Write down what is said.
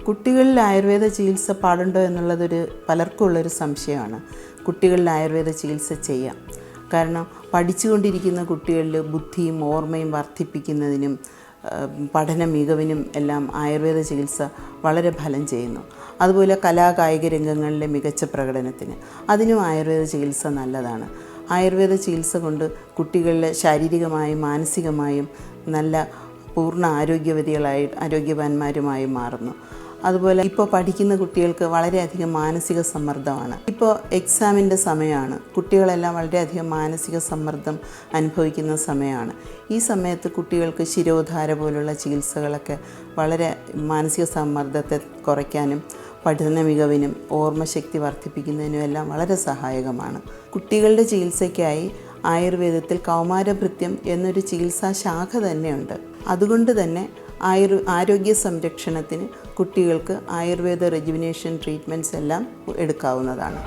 കുട്ടികളിൽ ആയുർവേദ ചികിത്സ പാടുണ്ടോ എന്നുള്ളതൊരു പലർക്കും ഉള്ളൊരു സംശയമാണ്. കുട്ടികളിൽ ആയുർവേദ ചികിത്സ ചെയ്യാം. കാരണം പഠിച്ചുകൊണ്ടിരിക്കുന്ന കുട്ടികളിൽ ബുദ്ധിയും ഓർമ്മയും വർദ്ധിപ്പിക്കുന്നതിനും പഠന മികവിനും എല്ലാം ആയുർവേദ ചികിത്സ വളരെ ഫലം ചെയ്യുന്നു. അതുപോലെ കലാകായിക രംഗങ്ങളിലെ മികച്ച പ്രകടനത്തിന് അതിനും ആയുർവേദ ചികിത്സ നല്ലതാണ്. ആയുർവേദ ചികിത്സ കൊണ്ട് കുട്ടികളിൽ ശാരീരികമായും മാനസികമായും നല്ല പൂർണ്ണ ആരോഗ്യവാന്മാരുമായി മാറുന്നു. അതുപോലെ ഇപ്പോൾ പഠിക്കുന്ന കുട്ടികൾക്ക് വളരെയധികം മാനസിക സമ്മർദ്ദമാണ്. ഇപ്പോൾ എക്സാമിൻ്റെ സമയമാണ്. കുട്ടികളെല്ലാം വളരെയധികം മാനസിക സമ്മർദ്ദം അനുഭവിക്കുന്ന സമയമാണ്. ഈ സമയത്ത് കുട്ടികൾക്ക് ശിരോധാര പോലുള്ള ചികിത്സകളൊക്കെ വളരെ മാനസിക സമ്മർദ്ദത്തെ കുറയ്ക്കാനും പഠന മികവിനും ഓർമ്മശക്തി വർദ്ധിപ്പിക്കുന്നതിനും എല്ലാം വളരെ സഹായകമാണ്. കുട്ടികളുടെ ചികിത്സയ്ക്കായി ആയുർവേദത്തിൽ കൗമാരഭൃത്യം എന്നൊരു ചികിത്സാ ശാഖ തന്നെയുണ്ട്. അതുകൊണ്ട് തന്നെ ആരോഗ്യ സംരക്ഷണത്തിന് കുട്ടികൾക്ക് ആയുർവേദ റെജുവിനേഷൻ ട്രീറ്റ്മെൻറ്റ്സ് എല്ലാം എടുക്കാവുന്നതാണ്.